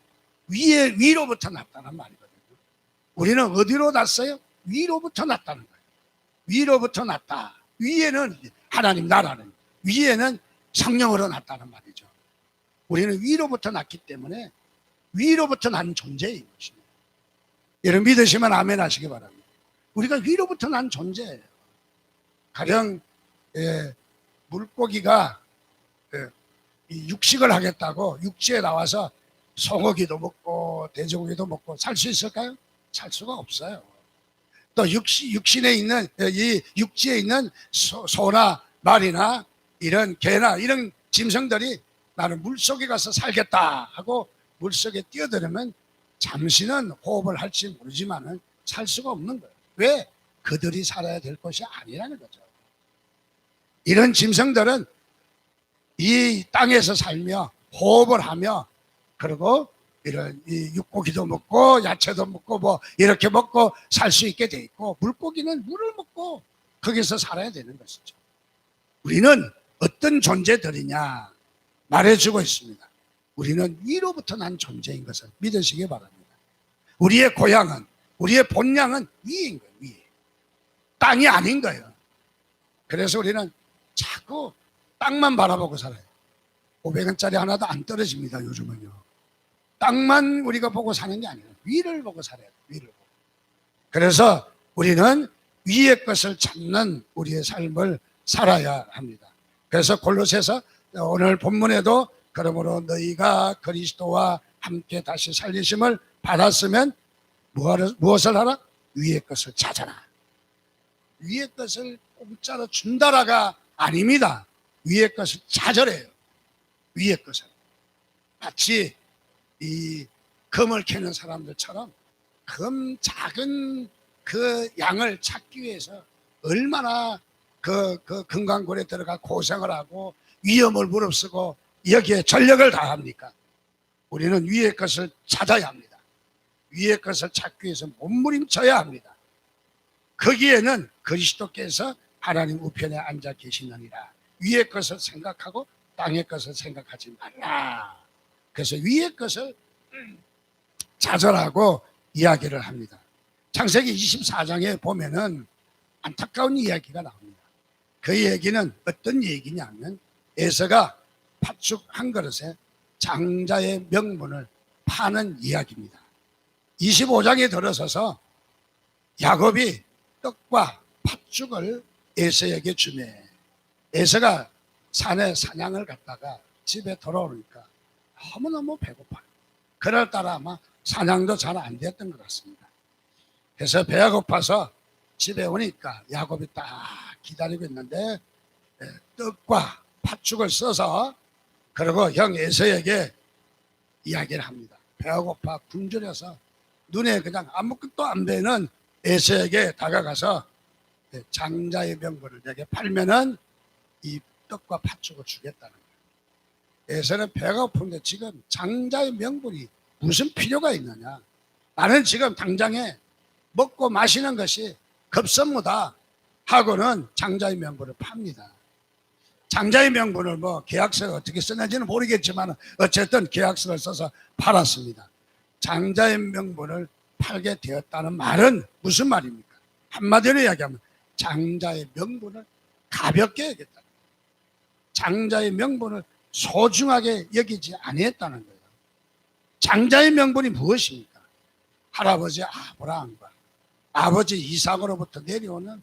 위로부터 났다는 말이거든요. 우리는 어디로 났어요? 위로부터 났다는 거예요. 위로부터 났다. 위에는 하나님 나라는, 위에는 성령으로 났다는 말이죠. 우리는 위로부터 났기 때문에 위로부터 난 존재인 것입니다. 여러분 믿으시면 아멘 하시기 바랍니다. 우리가 위로부터 난 존재예요. 가령 물고기가 육식을 하겠다고 육지에 나와서 소고기도 먹고 돼지고기도 먹고 살 수 있을까요? 살 수가 없어요. 또 육신에 있는 이 육지에 있는 소나 말이나 이런 개나 이런 짐승들이 나는 물속에 가서 살겠다 하고 물속에 뛰어들으면 잠시는 호흡을 할지 모르지만은 살 수가 없는 거예요. 왜? 그들이 살아야 될 것이 아니라는 거죠. 이런 짐승들은 이 땅에서 살며 호흡을 하며, 그리고 이런 이 육고기도 먹고 야채도 먹고 뭐 이렇게 먹고 살 수 있게 돼 있고, 물고기는 물을 먹고 거기서 살아야 되는 것이죠. 우리는 어떤 존재들이냐 말해주고 있습니다. 우리는 위로부터 난 존재인 것을 믿으시기 바랍니다. 우리의 고향은, 우리의 본향은 위인 거예요. 위에. 땅이 아닌 거예요. 그래서 우리는 자꾸 땅만 바라보고 살아요. 500원짜리 하나도 안 떨어집니다. 요즘은요. 땅만 우리가 보고 사는 게 아니라 위를 보고 살아야 돼요. 위를 보고. 그래서 우리는 위의 것을 찾는 우리의 삶을 살아야 합니다. 그래서 골로새서 오늘 본문에도 그러므로 너희가 그리스도와 함께 다시 살리심을 받았으면 무엇을 하라? 위의 것을 찾아라. 위의 것을 공짜로 준다라가 아닙니다. 위의 것을 찾으래요. 위의 것을. 마치 이 금을 캐는 사람들처럼 작은 그 양을 찾기 위해서 얼마나 그 금강굴에 들어가 고생을 하고 위험을 무릅쓰고 여기에 전력을 다합니까? 우리는 위의 것을 찾아야 합니다. 위의 것을 찾기 위해서 몸부림쳐야 합니다. 거기에는 그리스도께서 하나님 우편에 앉아 계시느니라. 위의 것을 생각하고 땅의 것을 생각하지 말라. 그래서 위의 것을 찾으라고 이야기를 합니다. 창세기 24장에 보면은 안타까운 이야기가 나옵니다. 그 얘기는 어떤 얘기냐면 에서가 팥죽 한 그릇에 장자의 명분을 파는 이야기입니다. 25장에 들어서서 야곱이 떡과 팥죽을 에서에게 주매, 에서가 산에 사냥을 갔다가 집에 돌아오니까 너무너무 배고파요. 그날따라 아마 사냥도 잘 안 됐던 것 같습니다. 그래서 배가 고파서 집에 오니까 야곱이 딱 기다리고 있는데 떡과 팥죽을 써서, 그리고 형 에서에게 이야기를 합니다. 배가 고파 굶주려서 눈에 그냥 아무것도 안 보이는 에서에게 다가가서 장자의 명분을 내게 팔면은 이 떡과 팥죽을 주겠다는 거예요. 에서는 배가 고픈데 지금 장자의 명분이 무슨 필요가 있느냐. 나는 지금 당장에 먹고 마시는 것이 급선무다 하고는 장자의 명분을 팝니다. 장자의 명분을 뭐 계약서를 어떻게 쓰는지는 모르겠지만 어쨌든 계약서를 써서 팔았습니다. 장자의 명분을 팔게 되었다는 말은 무슨 말입니까? 한마디로 이야기하면 장자의 명분을 가볍게 여겼다. 장자의 명분을 소중하게 여기지 아니했다는 거예요. 장자의 명분이 무엇입니까? 할아버지 아브라함과 아버지 이삭으로부터 내려오는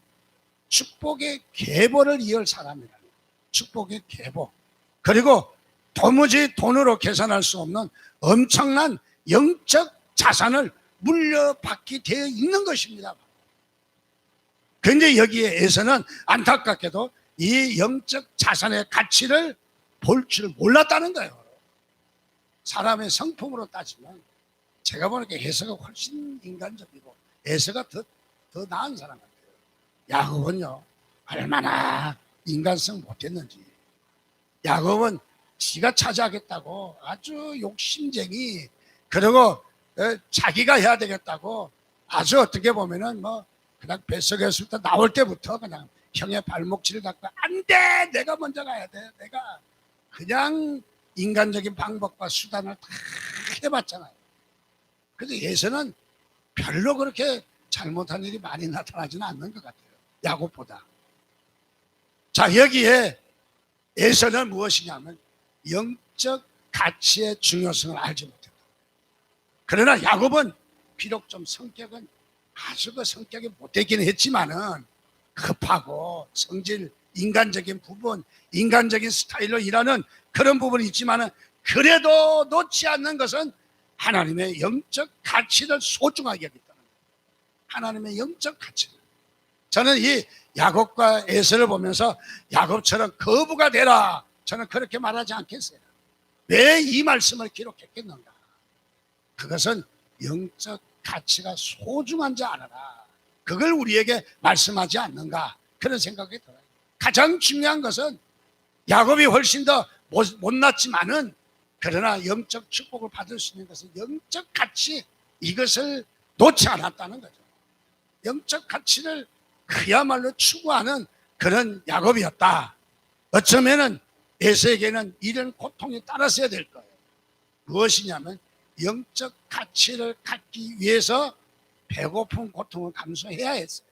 축복의 계보를 이을 사람이라는 거예요. 축복의 계보. 그리고 도무지 돈으로 계산할 수 없는 엄청난 영적 자산을 물려받게 되어 있는 것입니다. 그런데 여기에서는 안타깝게도 이 영적 자산의 가치를 볼 줄 몰랐다는 거예요. 사람의 성품으로 따지면 제가 보니까 에서가 훨씬 인간적이고 에서가 더 나은 사람 같아요. 야곱은요, 얼마나 인간성 못했는지. 야곱은 지가 차지하겠다고 아주 욕심쟁이, 그리고 자기가 해야 되겠다고 아주 어떻게 보면은 뭐 그냥 뱃속에서 나올 때부터 그냥 형의 발목질을 닦고 안 돼! 내가 먼저 가야 돼! 내가 그냥 인간적인 방법과 수단을 다 해봤잖아요. 그래서 예서는 별로 그렇게 잘못한 일이 많이 나타나지는 않는 것 같아요. 야곱보다. 자, 여기에 에서는 무엇이냐면 영적 가치의 중요성을 알지 못했다. 그러나 야곱은 비록 좀 성격은 아주 그 성격이 못되긴 했지만은 급하고 성질, 인간적인 부분, 인간적인 스타일로 일하는 그런 부분이 있지만은 그래도 놓지 않는 것은 하나님의 영적 가치를 소중하게 여겼다는 거예요. 하나님의 영적 가치를. 저는 이 야곱과 에서를 보면서 야곱처럼 거부가 되라, 저는 그렇게 말하지 않겠어요. 왜 이 말씀을 기록했겠는가? 그것은 영적 가치가 소중한지 알아라, 그걸 우리에게 말씀하지 않는가, 그런 생각이 들어요. 가장 중요한 것은 야곱이 훨씬 더 못났지만은 그러나 영적 축복을 받을 수 있는 것은 영적 가치, 이것을 놓지 않았다는 거죠. 영적 가치를 그야말로 추구하는 그런 야곱이었다. 어쩌면은 에서에게는 이런 고통이 따랐어야 될 거예요. 무엇이냐면 영적 가치를 갖기 위해서 배고픈 고통을 감수해야 했어요.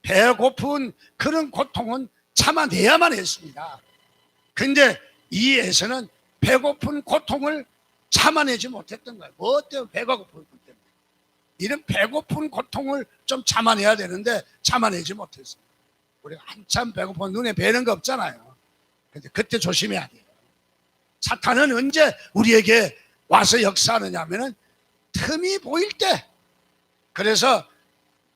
배고픈 그런 고통은 참아내야만 했습니다. 그런데 이 에서는 배고픈 고통을 참아내지 못했던 거예요. 뭐 때문에? 배가 고픈 것 때문에. 이런 배고픈 고통을 좀 참아내야 되는데 참아내지 못했어요. 우리가 한참 배고프면 눈에 뵈는 거 없잖아요. 근데 그때 조심해야 돼요. 사탄은 언제 우리에게 와서 역사하느냐 하면은 틈이 보일 때. 그래서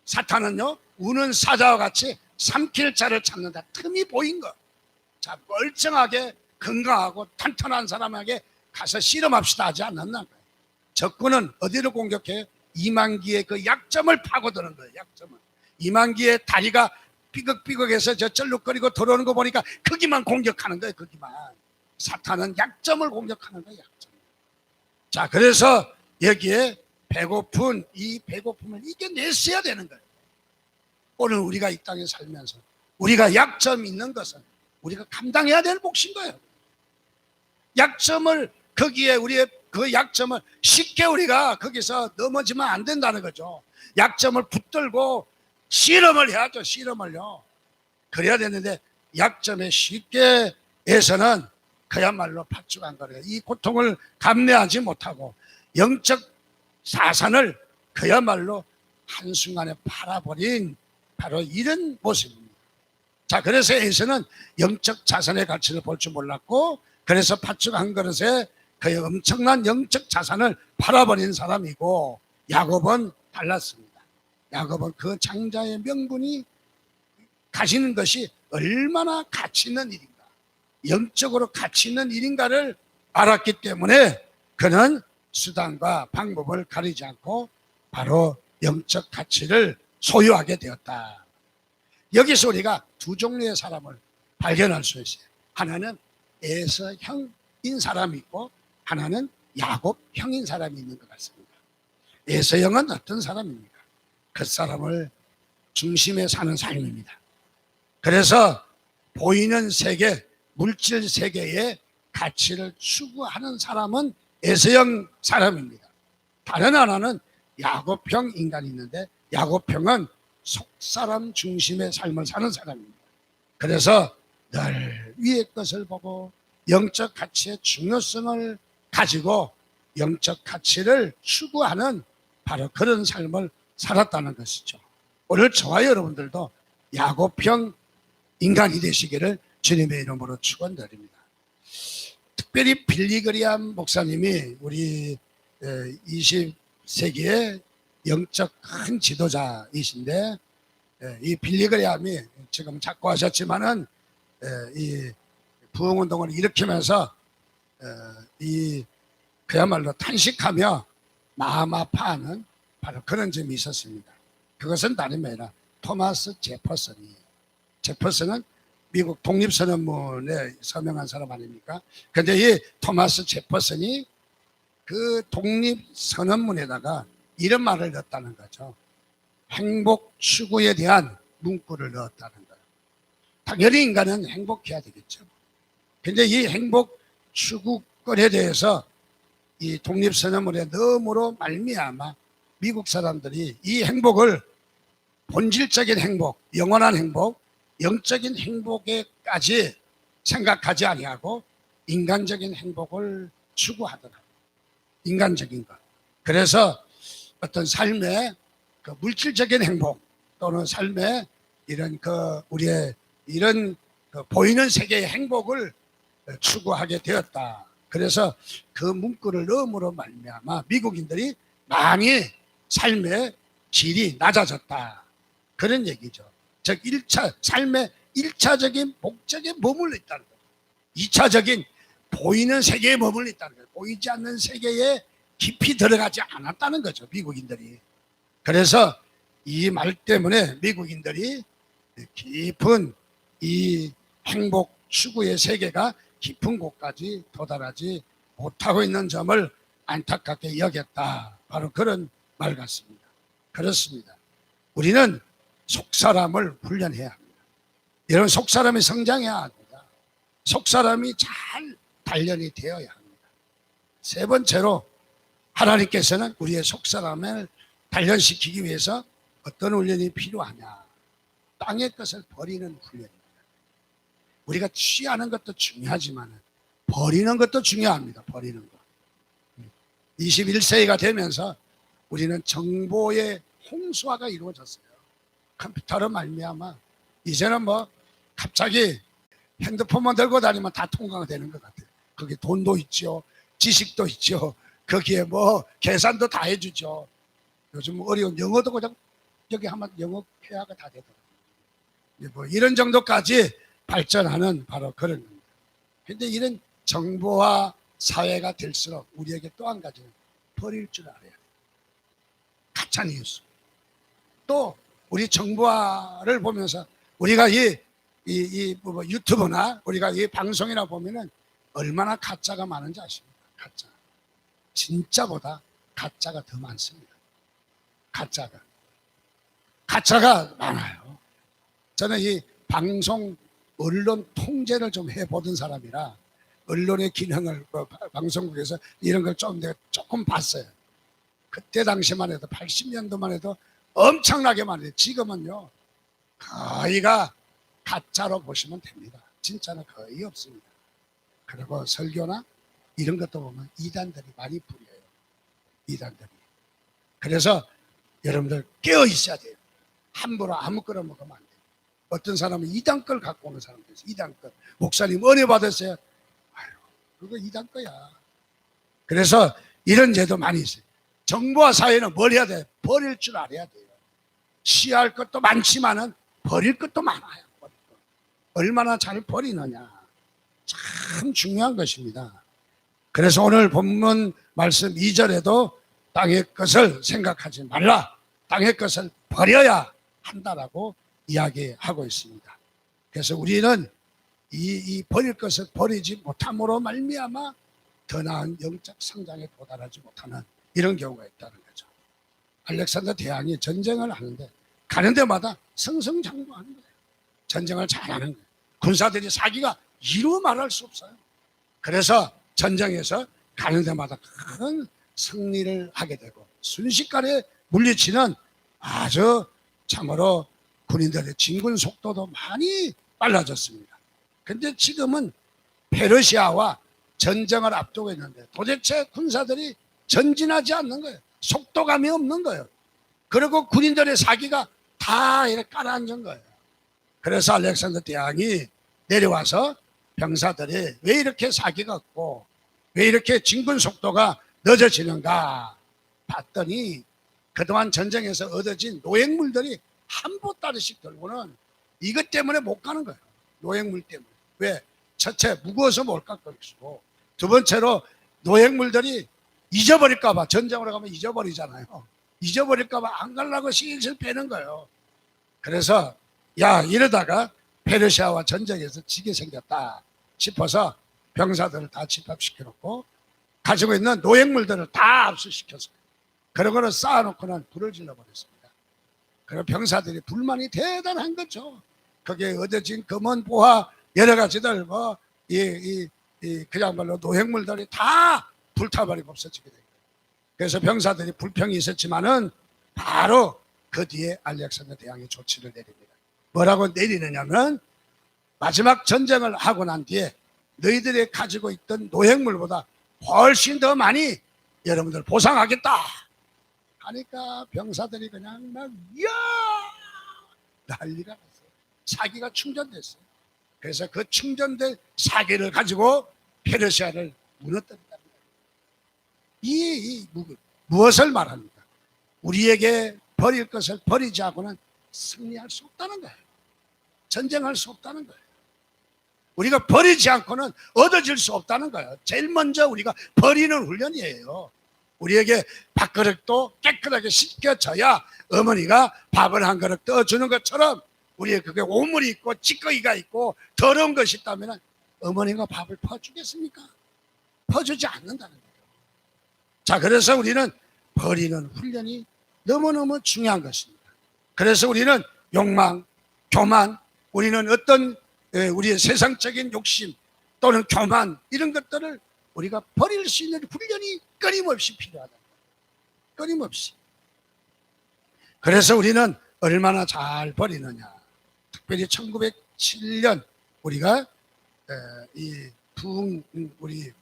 사탄은요, 우는 사자와 같이 삼킬 자를 찾는다. 틈이 보인 거. 자, 멀쩡하게 건강하고 탄탄한 사람에게 가서 실험합시다 하지 않았나? 적군은 어디를 공격해요? 이만기의 그 약점을 파고드는 거예요. 약점을. 이만기의 다리가 삐걱삐걱해서 저 쩔룩거리고 들어오는 거 보니까 거기만 공격하는 거예요. 거기만. 사탄은 약점을 공격하는 거예요. 약점. 자, 그래서 여기에 배고픈 이 배고픔을 이겨냈어야 되는 거예요. 오늘 우리가 이 땅에 살면서 우리가 약점이 있는 것은 우리가 감당해야 될 몫인 거예요. 약점을, 거기에 우리의 그 약점을 쉽게 우리가 거기서 넘어지면 안 된다는 거죠. 약점을 붙들고 실험을 해야죠. 실험을요. 그래야 되는데 약점에 쉽게 해서는 그야말로 팥죽한 거예요. 이 고통을 감내하지 못하고 영적 자산을 그야말로 한순간에 팔아버린 바로 이런 모습입니다. 자, 그래서 에서는 영적 자산의 가치를 볼 줄 몰랐고, 그래서 팥죽 한 그릇에 그 엄청난 영적 자산을 팔아버린 사람이고, 야곱은 달랐습니다. 야곱은 그 장자의 명분이 가지는 것이 얼마나 가치 있는 일인가, 영적으로 가치 있는 일인가를 알았기 때문에 그는 수단과 방법을 가리지 않고 바로 영적 가치를 소유하게 되었다. 여기서 우리가 두 종류의 사람을 발견할 수 있어요. 하나는 에서형인 사람이 있고 하나는 야곱형인 사람이 있는 것 같습니다. 에서형은 어떤 사람입니까? 그 사람을 중심에 사는 삶입니다. 그래서 보이는 세계, 물질 세계의 가치를 추구하는 사람은 에서형 사람입니다. 다른 하나는 야곱형 인간이 있는데 야곱형은 속사람 중심의 삶을 사는 사람입니다. 그래서 늘 위의 것을 보고 영적 가치의 중요성을 가지고 영적 가치를 추구하는 바로 그런 삶을 살았다는 것이죠. 오늘 저와 여러분들도 야곱형 인간이 되시기를 주님의 이름으로 축원드립니다. 특별히 빌리그리암 목사님이 우리 20세기의 영적 큰 지도자이신데, 이 빌리그리암이 지금 작고하셨지만은 이 부흥운동을 일으키면서 이 그야말로 탄식하며 마음 아파하는 바로 그런 점이 있었습니다. 그것은 다름이 아니라 토마스 제퍼슨은 미국 독립선언문에 서명한 사람 아닙니까? 근데 이 토마스 제퍼슨이 그 독립선언문에다가 이런 말을 넣었다는 거죠. 행복 추구에 대한 문구를 넣었다는 거예요. 당연히 인간은 행복해야 되겠죠. 근데 이 행복 추구권에 대해서 이 독립선언문에 넣음으로 말미암아 미국 사람들이 이 행복을 본질적인 행복, 영원한 행복, 영적인 행복에까지 생각하지 아니하고 인간적인 행복을 추구하더라고요. 인간적인 것. 그래서 어떤 삶의 그 물질적인 행복 또는 삶의 이런 우리의 이런 보이는 세계의 행복을 추구하게 되었다. 그래서 그 문구를 넣음으로 말미암아 미국인들이 많이 삶의 질이 낮아졌다. 그런 얘기죠. 즉 삶의 1차적인 목적에 머물러 있다는 거예요. 2차적인 보이는 세계에 머물러 있다는 거예요. 보이지 않는 세계에 깊이 들어가지 않았다는 거죠, 미국인들이. 그래서 이 말 때문에 미국인들이 깊은 이 행복 추구의 세계가 깊은 곳까지 도달하지 못하고 있는 점을 안타깝게 여겼다. 바로 그런 말 같습니다. 그렇습니다. 우리는 속사람을 훈련해야 합니다. 이런 속사람이 성장해야 합니다. 속사람이 잘 단련이 되어야 합니다. 세 번째로 하나님께서는 우리의 속사람을 단련시키기 위해서 어떤 훈련이 필요하냐? 땅의 것을 버리는 훈련입니다. 우리가 취하는 것도 중요하지만 버리는 것도 중요합니다. 버리는 것. 21세기가 되면서 우리는 정보의 홍수화가 이루어졌어요. 컴퓨터로 말미암아 이제는 뭐 갑자기 핸드폰만 들고 다니면 다 통과가 되는 것 같아요. 거기 돈도 있죠, 지식도 있죠, 거기에 뭐 계산도 다 해주죠. 요즘 어려운 영어도 그냥 여기 하면 영어 회화가 다 되더라고요. 뭐 이런 정도까지 발전하는 바로 그런 겁니다. 그런데 이런 정보화 사회가 될수록 우리에게 또 한 가지는 버릴 줄 알아야 돼요. 가짜 뉴스. 또 우리 정보화를 보면서 우리가 뭐 유튜브나 우리가 이 방송이나 보면은 얼마나 가짜가 많은지 아십니까? 가짜. 진짜보다 가짜가 더 많습니다. 가짜가 많아요. 저는 이 방송 언론 통제를 좀 해보던 사람이라 언론의 기능을 방송국에서 이런 걸 좀 내가 조금 봤어요. 그때 당시만 해도 80년도만 해도 엄청나게 많아요. 지금은요 거의가 가짜로 보시면 됩니다. 진짜는 거의 없습니다. 그리고 설교나 이런 것도 보면 이단들이 많이 부려요. 이단들이. 그래서 여러분들 깨어 있어야 돼요. 함부로 아무거나 먹으면 안 돼요. 어떤 사람은 이단 걸 갖고 오는 사람도 있어요. 이단 걸. 목사님 은혜 받았어요. 아유, 그거 이단 거야. 그래서 이런 죄도 많이 있어요. 정보화 사회는 뭘 해야 돼요? 버릴 줄 알아야 돼요. 취할 것도 많지만은 버릴 것도 많아요. 버릴 것. 얼마나 잘 버리느냐. 참 중요한 것입니다. 그래서 오늘 본문 말씀 2절에도 땅의 것을 생각하지 말라. 땅의 것을 버려야 한다라고 이야기하고 있습니다. 그래서 우리는 이 버릴 것을 버리지 못함으로 말미암아 더 나은 영적 성장에 도달하지 못하는 이런 경우가 있다는 거죠. 알렉산더 대왕이 전쟁을 하는데 가는 데마다 승승장구하는 거예요. 전쟁을 잘하는 거예요. 군사들이 사기가 이루 말할 수 없어요. 그래서 전쟁에서 가는 데마다 큰 승리를 하게 되고 순식간에 물리치는 아주 참으로 군인들의 진군 속도도 많이 빨라졌습니다. 그런데 지금은 페르시아와 전쟁을 앞두고 있는데 도대체 군사들이 전진하지 않는 거예요. 속도감이 없는 거예요. 그리고 군인들의 사기가 다 이렇게 깔아앉은 거예요. 그래서 알렉산더 대왕이 내려와서 병사들이 왜 이렇게 사기가 없고 왜 이렇게 진군 속도가 늦어지는가 봤더니 그동안 전쟁에서 얻어진 노획물들이 한 보따리씩 들고는 이것 때문에 못 가는 거예요. 노획물 때문에. 왜? 첫째 무거워서 못 갈 것이고, 두 번째로 노획물들이 잊어버릴까 봐, 전쟁으로 가면 잊어버리잖아요. 잊어버릴까 봐 안 가려고 실실 빼는 거예요. 그래서 야, 이러다가 페르시아와 전쟁에서 지게 생겼다 싶어서 병사들을 다 집합시켜 놓고 가지고 있는 노획물들을 다 압수시켰어요. 그러고는 쌓아놓고는 불을 질러버렸습니다. 그리고 병사들이 불만이 대단한 거죠. 거기에 얻어진 금은 보화 여러 가지들 그야말로 노획물들이 다 불타버리고 없어지게 된 거예요. 그래서 병사들이 불평이 있었지만은 바로 그 뒤에 알렉산더 대왕이 조치를 내립니다. 뭐라고 내리느냐면 마지막 전쟁을 하고 난 뒤에 너희들이 가지고 있던 노획물보다 훨씬 더 많이 여러분들 보상하겠다 하니까 병사들이 그냥 막 이야 난리가 났어요. 사기가 충전됐어요. 그래서 그 충전된 사기를 가지고 페르시아를 무너뜨린답니다. 무엇을 말합니까? 우리에게 버릴 것을 버리지 않고는 승리할 수 없다는 거예요. 전쟁할 수 없다는 거예요. 우리가 버리지 않고는 얻어질 수 없다는 거예요. 제일 먼저 우리가 버리는 훈련이에요. 우리에게 밥그릇도 깨끗하게 씻겨져야 어머니가 밥을 한 그릇 떠주는 것처럼 우리의 그게 오물이 있고 찌꺼기가 있고 더러운 것이 있다면 어머니가 밥을 퍼주겠습니까? 퍼주지 않는다는 거예요. 자, 그래서 우리는 버리는 훈련이 너무너무 중요한 것입니다. 그래서 우리는 욕망, 교만, 우리는 어떤 우리의 세상적인 욕심 또는 교만 이런 것들을 우리가 버릴 수 있는 훈련이 끊임없이 필요하다. 끊임없이. 그래서 우리는 얼마나 잘 버리느냐. 특별히 1907년 우리가 우리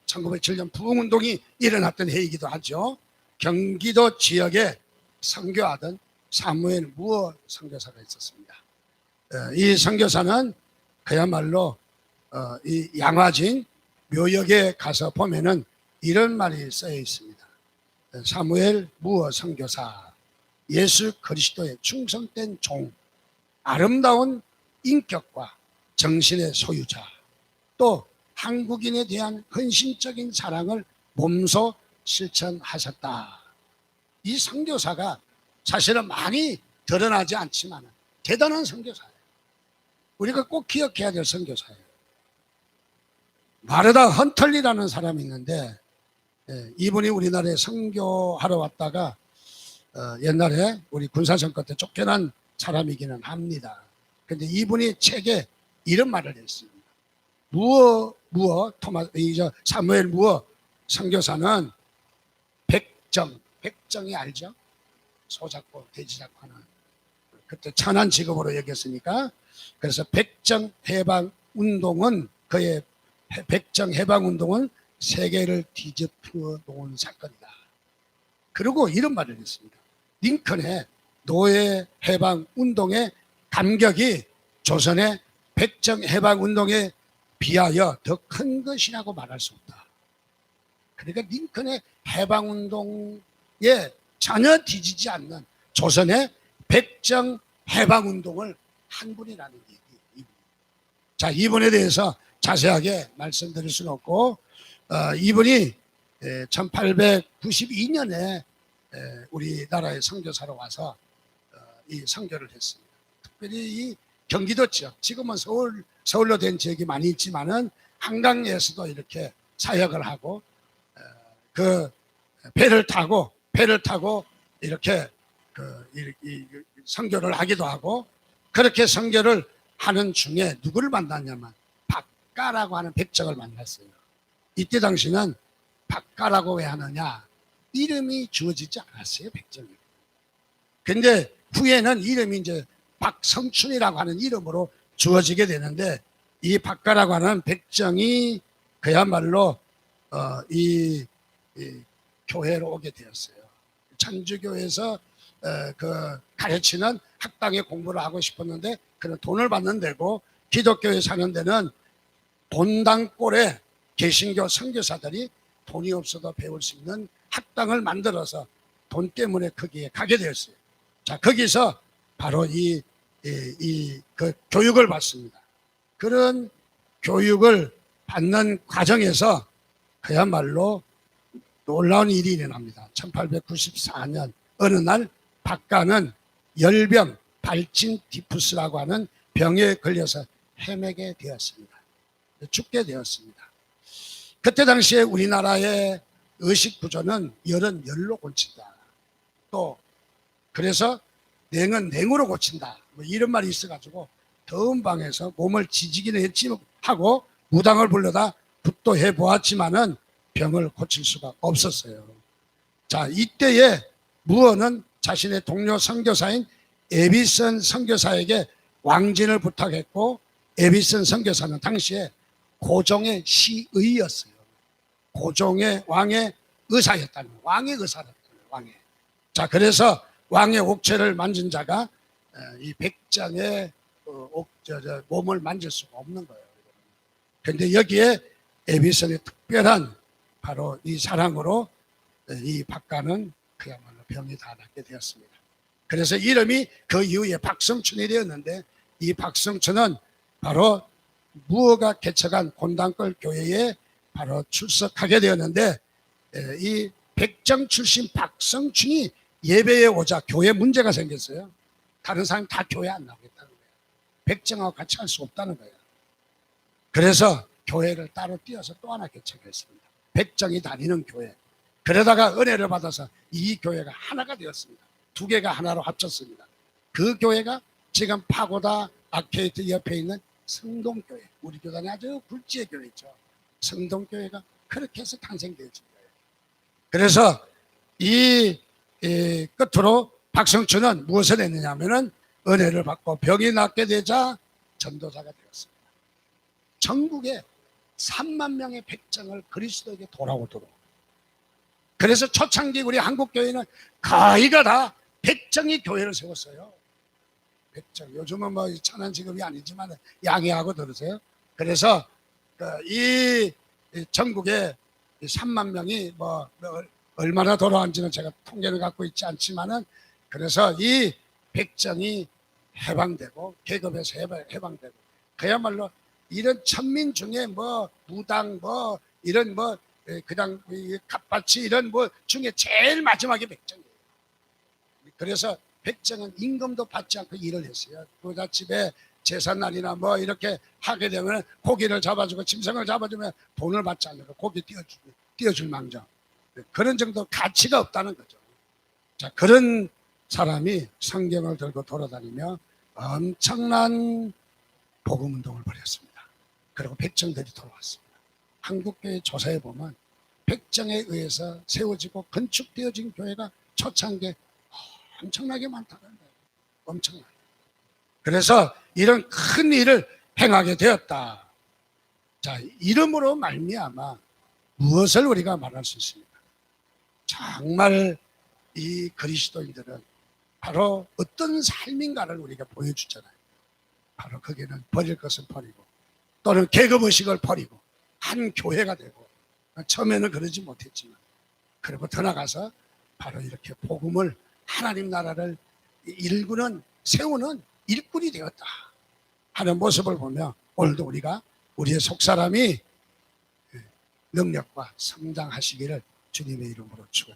1907년 부흥운동이 일어났던 해이기도 하죠. 경기도 지역에 선교하던 사무엘 무어 선교사가 있었습니다. 이 선교사는 그야말로 이 양화진 묘역에 가서 보면은 이런 말이 쓰여 있습니다. 사무엘 무어 선교사, 예수 그리스도의 충성된 종, 아름다운 인격과 정신의 소유자, 또 한국인에 대한 헌신적인 사랑을 몸소 실천하셨다. 이 선교사가 사실은 많이 드러나지 않지만 대단한 선교사예요. 우리가 꼭 기억해야 될 선교사예요. 마르다 헌털리라는 사람이 있는데 이분이 우리나라에 선교하러 왔다가 옛날에 우리 군사정권 때 쫓겨난 사람이기는 합니다. 그런데 이분이 책에 이런 말을 했습니다. 사무엘 무어 선교사는 백정이 알죠? 소 잡고 돼지 잡고 하는 그때 천한 직업으로 여겼으니까 그래서 백정해방운동은 그의 백정해방운동은 세계를 뒤집어 놓은 사건이다. 그리고 이런 말을 했습니다. 링컨의 노예해방운동의 감격이 조선의 백정해방운동에 비하여 더 큰 것이라고 말할 수 없다. 그러니까 링컨의 해방운동에 전혀 뒤지지 않는 조선의 백정해방운동을 한 분이라는 얘기. 자, 이분에 대해서 자세하게 말씀드릴 수는 없고 이분이 1892년에 우리나라의 선교사로 와서 이 선교를 했습니다. 특별히 이 경기도 지역, 지금은 서울로 된 지역이 많이 있지만은 한강에서도 이렇게 사역을 하고 그 배를 타고 이렇게 이 선교를 하기도 하고 그렇게 선교를 하는 중에 누구를 만났냐면 박가라고 하는 백정을 만났어요. 이때 당시는 박가라고 왜 하느냐? 이름이 주어지지 않았어요, 백정이. 근데 후에는 이름이 이제 박성춘이라고 하는 이름으로 주어지게 되는데 이 박가라고 하는 백정이 그야말로 이 교회로 오게 되었어요. 천주교에서 그 가르치는 학당에 공부를 하고 싶었는데 그는 돈을 받는 데고, 기독교에 사는 데는 본당골에 개신교 선교사들이 돈이 없어도 배울 수 있는 학당을 만들어서 돈 때문에 거기에 가게 되었어요. 자, 거기서 바로 그 교육을 받습니다. 그런 교육을 받는 과정에서 그야말로 놀라운 일이 일어납니다. 1894년 어느 날 박가는 열병, 발진 디푸스라고 하는 병에 걸려서 헤매게 되었습니다. 죽게 되었습니다. 그때 당시에 우리나라의 의식 구조는 열은 열로 고친다. 또 그래서 냉은 냉으로 고친다. 뭐 이런 말이 있어가지고 더운 방에서 몸을 지지기는 했지 하고 무당을 불러다 붓도 해보았지만은 병을 고칠 수가 없었어요. 자, 이때에 무어는 자신의 동료 선교사인 에비슨 선교사에게 왕진을 부탁했고, 에비슨 선교사는 당시에 고종의 시의였어요. 고종의 왕의 의사였다는 거예요. 왕의 의사였다는 거예요. 왕의. 자, 그래서 왕의 옥체를 만진 자가 이 백정의 몸을 만질 수가 없는 거예요. 그런데 여기에 에비슨의 특별한 바로 이 사랑으로 이 박가는 그야말로 병이 다 낫게 되었습니다. 그래서 이름이 그 이후에 박성춘이 되었는데, 이 박성춘은 바로 무어가 개척한 곤단골 교회에 바로 출석하게 되었는데, 이 백정 출신 박성춘이 예배에 오자 교회 문제가 생겼어요. 다른 사람이 다 교회 안 나오겠다는 거예요. 백정하고 같이 할 수 없다는 거예요. 그래서 교회를 따로 띄어서 또 하나 개척했습니다. 백정이 다니는 교회. 그러다가 은혜를 받아서 이 교회가 하나가 되었습니다. 두 개가 하나로 합쳤습니다. 그 교회가 지금 파고다 아케이드 옆에 있는 성동교회, 우리 교단이 아주 굴지의 교회죠. 성동교회가 그렇게 해서 탄생되어진 거예요. 그래서 이 끝으로 박성춘은 무엇을 했느냐 하면은 은혜를 받고 병이 낫게 되자 전도자가 되었습니다. 전국에 3만 명의 백정을 그리스도에게 돌아오도록. 그래서 초창기 우리 한국교회는 거의가 다 백정이 교회를 세웠어요. 백정. 요즘은 뭐 천한 직업이 아니지만 양해하고 들으세요. 그래서 이 전국에 3만 명이 뭐 얼마나 돌아왔는지는 제가 통계를 갖고 있지 않지만은, 그래서 이 백정이 해방되고 계급에서 해방되고, 그야말로 이런 천민 중에 뭐 무당 뭐 이런 뭐 그냥 갓밭이 이런 뭐 중에 제일 마지막에 백정이에요. 그래서 백정은 임금도 받지 않고 일을 했어요. 부잣집에 제삿날이나 뭐 이렇게 하게 되면 고기를 잡아주고 짐승을 잡아주면 돈을 받지 않고 고기 띄워줄 망정. 그런 정도 가치가 없다는 거죠. 자, 그런 사람이 성경을 들고 돌아다니며 엄청난 복음운동을 벌였습니다. 그리고 백정들이 돌아왔습니다. 한국교회 조사에 보면 백정에 의해서 세워지고 건축되어진 교회가 초창기에 엄청나게 많다는 거예요. 엄청나게. 그래서 이런 큰 일을 행하게 되었다. 자, 이름으로 말미암아 무엇을 우리가 말할 수 있습니까? 정말 이 그리스도인들은 바로 어떤 삶인가를 우리가 보여주잖아요. 바로 거기는 버릴 것은 버리고, 또는 계급의식을 버리고 한 교회가 되고, 처음에는 그러지 못했지만, 그리고 더 나가서 바로 이렇게 복음을, 하나님 나라를 일구는, 세우는 일꾼이 되었다 하는 모습을 보며 오늘도 우리가 우리의 속사람이 능력과 성장하시기를 주님의 이름으로 축원합니다.